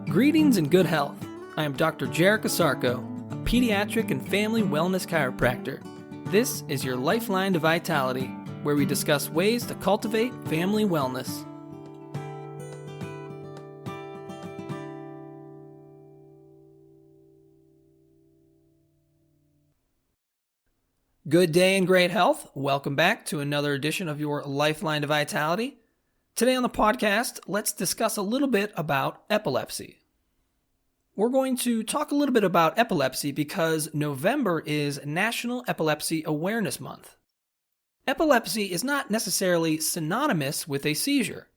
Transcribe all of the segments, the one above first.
Greetings and good health. I am Dr. Jarek Asarko, a pediatric and family wellness chiropractor. This is your Lifeline to Vitality, where we discuss ways to cultivate family wellness. Good day and great health. Welcome back to another edition of your Lifeline to Vitality. Today on the podcast, let's discuss a little bit about epilepsy. We're going to talk a little bit about epilepsy because November is National Epilepsy Awareness Month. Epilepsy is not necessarily synonymous with a seizure.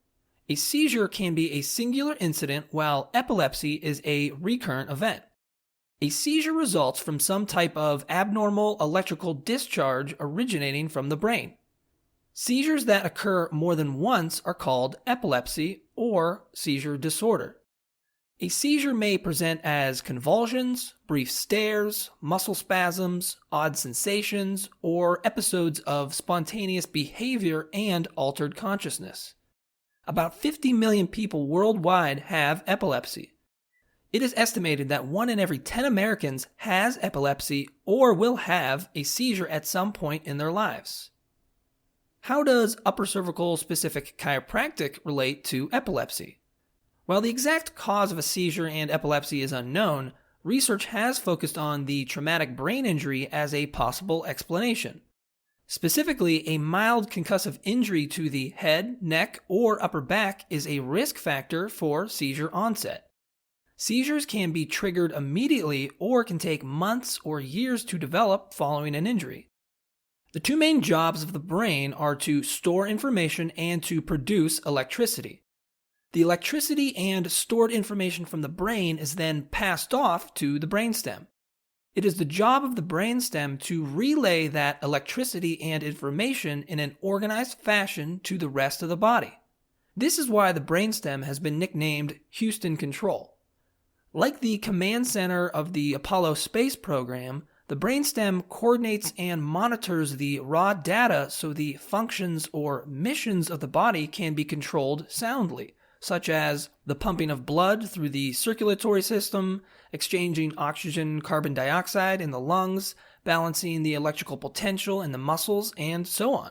A seizure can be a singular incident, while epilepsy is a recurrent event. A seizure results from some type of abnormal electrical discharge originating from the brain. Seizures that occur more than once are called epilepsy or seizure disorder. A seizure may present as convulsions, brief stares, muscle spasms, odd sensations, or episodes of spontaneous behavior and altered consciousness. About 50 million people worldwide have epilepsy. It is estimated that 1 in every 10 Americans has epilepsy or will have a seizure at some point in their lives. How does upper cervical specific chiropractic relate to epilepsy? While the exact cause of a seizure and epilepsy is unknown, research has focused on the traumatic brain injury as a possible explanation. Specifically, a mild concussive injury to the head, neck, or upper back is a risk factor for seizure onset. Seizures can be triggered immediately or can take months or years to develop following an injury. The two main jobs of the brain are to store information and to produce electricity. The electricity and stored information from the brain is then passed off to the brainstem. It is the job of the brainstem to relay that electricity and information in an organized fashion to the rest of the body. This is why the brainstem has been nicknamed Houston Control. Like the command center of the Apollo space program, the brainstem coordinates and monitors the raw data so the functions or missions of the body can be controlled soundly, such as the pumping of blood through the circulatory system, exchanging oxygen, carbon dioxide in the lungs, balancing the electrical potential in the muscles, and so on.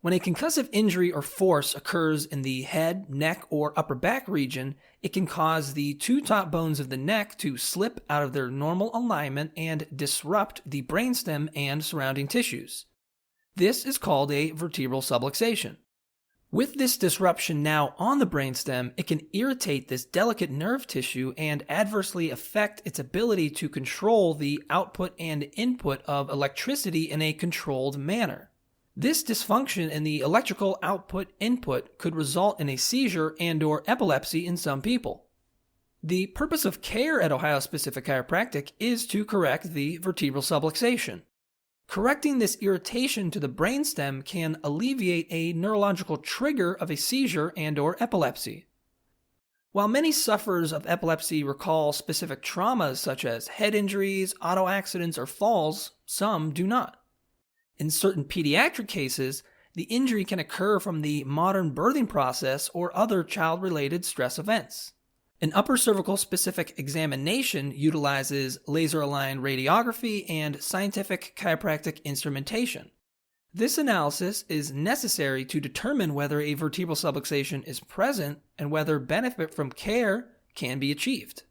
When a concussive injury or force occurs in the head, neck, or upper back region, it can cause the two top bones of the neck to slip out of their normal alignment and disrupt the brainstem and surrounding tissues. This is called a vertebral subluxation. With this disruption now on the brainstem, it can irritate this delicate nerve tissue and adversely affect its ability to control the output and input of electricity in a controlled manner. This dysfunction in the electrical output-input could result in a seizure and/or epilepsy in some people. The purpose of care at Ohio Specific Chiropractic is to correct the vertebral subluxation. Correcting this irritation to the brainstem can alleviate a neurological trigger of a seizure and/or epilepsy. While many sufferers of epilepsy recall specific traumas such as head injuries, auto accidents, or falls, some do not. In certain pediatric cases, the injury can occur from the modern birthing process or other child-related stress events. An upper cervical specific examination utilizes laser-aligned radiography and scientific chiropractic instrumentation. This analysis is necessary to determine whether a vertebral subluxation is present and whether benefit from care can be achieved.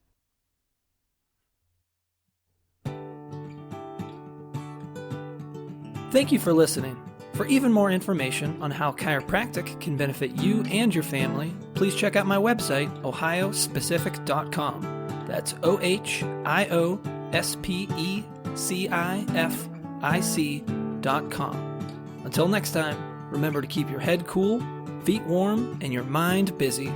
Thank you for listening. For even more information on how chiropractic can benefit you and your family, please check out my website, ohiospecific.com. That's ohiospecific.com. Until next time, remember to keep your head cool, feet warm, and your mind busy.